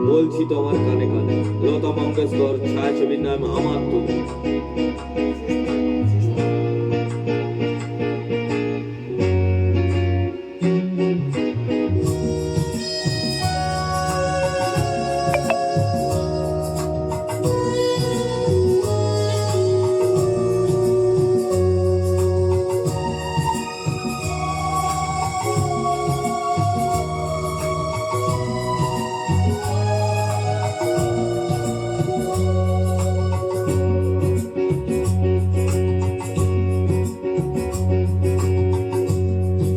বলছি তোমার কানে কানে, লতা মঙ্গেশকর, ছায়াছবির নাম আমার তুমি।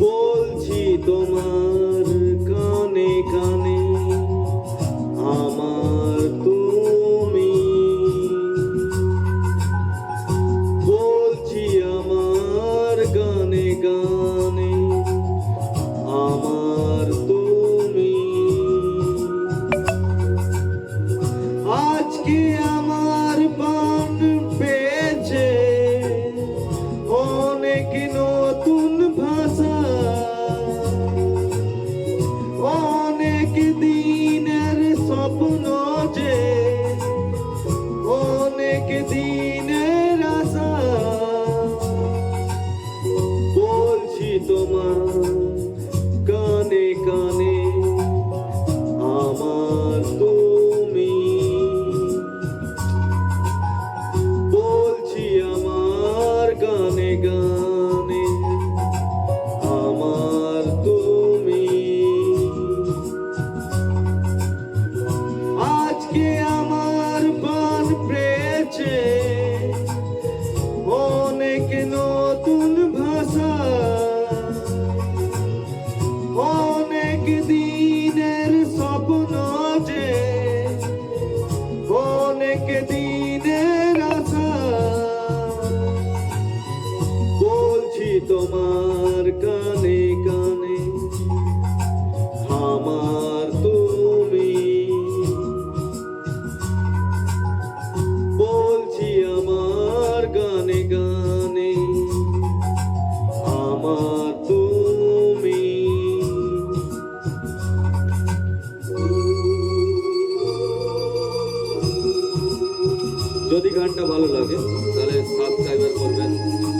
বলছি তোমার কানে কানে আমার তুমি, বলছি আমার গানে গানে আমার তুমি। আজকে আমার প্রাণ পেয়েছে অনেক নতুন ভাষা, অনেক দিনের স্বপ্ন যে অনেক দিনের আশা। বলছি তোমার কানে কানে আমার তুমি, বলছি আমার গানে গানে আমার তুমি। আজকে আমার প্রাণ পেয়েছে অনেক নতুন ভাষা, অনেক দিনের স্বপ্ন যে অনেক দিনের আশা। বলছি তোমার কানে কানে আমার তুমি, বলছি আমার গানে গানে আমার তুমি। যদি গানটা ভালো লাগে তাহলে সাবস্ক্রাইবার করবেন।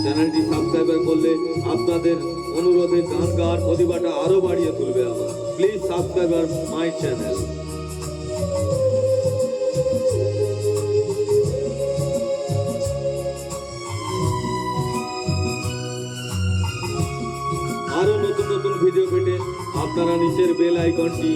চ্যানেলটি সাবস্ক্রাইবার করলে আপনাদের অনুরোধে গান গাওয়ার প্রতিভাটা আরো বাড়িয়ে তুলবে আমার। Please subscriber my channel. আরো নতুন নতুন ভিডিও পেতে আপনারা নিচের বেল আইকনটি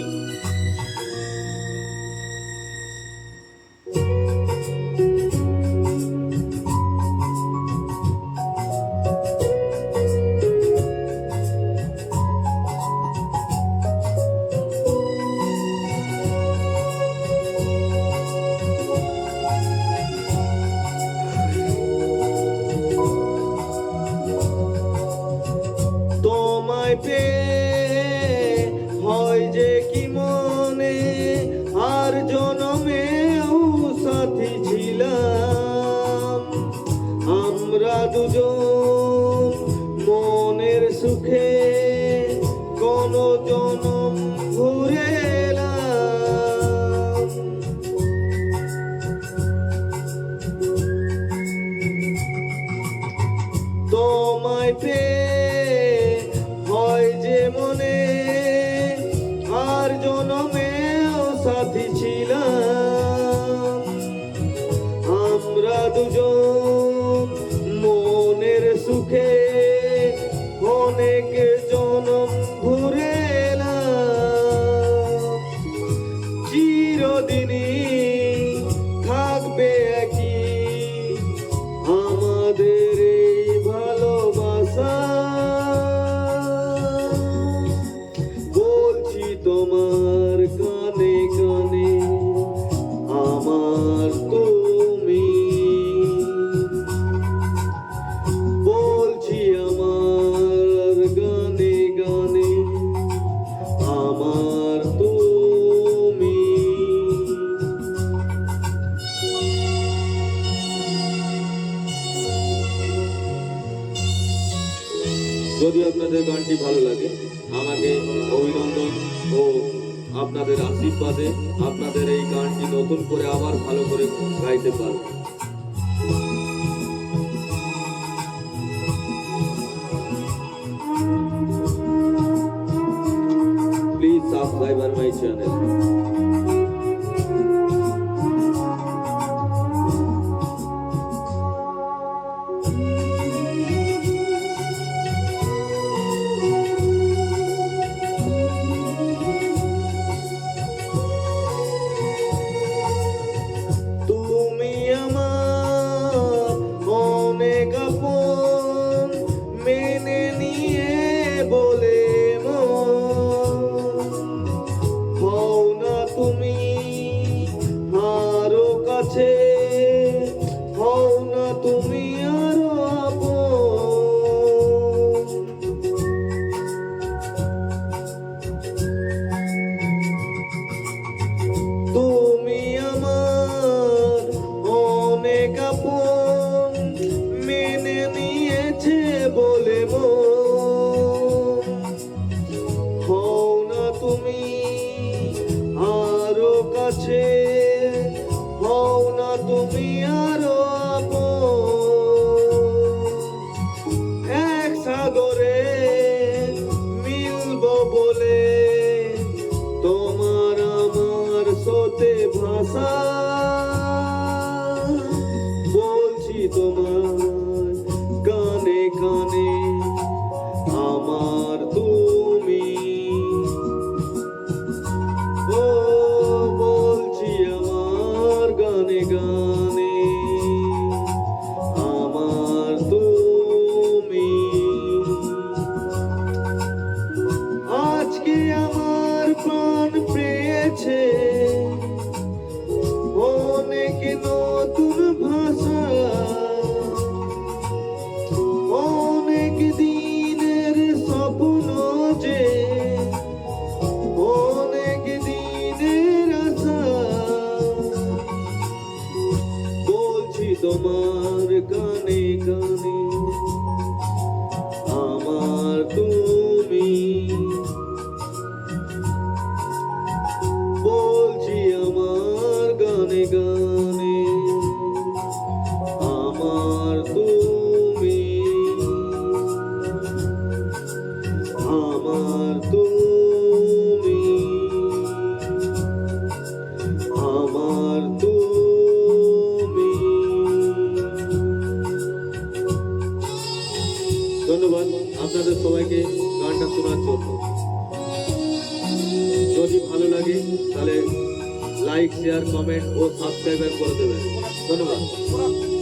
তোমায় পেয়ে হয় যে কি মনে আর জনমেও সাথী ছিলাম আমরা দুজন মনের সুখে কোন জনম ঘুরে এলাম। তোমায় পেয়ে হয় যে মনে আর জনমেও সাথী ছিলাম আমরা দুজন মনের সুখে অনেক জনম ঘুরে এলাম। চিরদিনই থাকবে একই আমাদের এই ভালোবাসা। বলছি তোমার কানে কানে আমার তুমি, বলছি আমার গানে গানে আমার তুমি। যদি আপনাদের গানটি ভালো লাগে আমাকে অভিনন্দন ও আপনাদের আশীর্বাদে আপনাদের এই গানটি নতুন করে আবার ভালো করে গাইতে পারব। Please subscribe my channel. তুমি আমার অনেক আপন, মেনে নিয়ে বলে হও না তুমি আরো কাছে, হও না তুমি আরো আপন। তুমি আমার অনেক আপন, মেনে নিয়েছে বলে হও না তুমি আরো কাছে, হও না তুমি আরো আপন। এক সাগরে মিলবো বলে তোমার আমার স্রোতে ভাষা, বলছি তোমার কানে কানে আমার তুমি। ও বলছি আমার গানে গানে আমার তুমি। আজকে আমার প্রাণ পেয়েছে অনেক নতুন ভাষা, অনেক দিনের স্বপ্ন যে, অনেক দিনের আশা, বলছি তোমার গানে গানে আমার তুমি। বলছি আমার গানে গানে আমার তুমি, আমার তুমি, আমার তুমি। ধন্যবাদ আপনাদের সবাইকে গানটা শোনার জন্য। যদি ভালো লাগে তাহলে লাইক, শেয়ার, কমেন্ট ও সাবস্ক্রাইব করে দেবেন। ধন্যবাদ।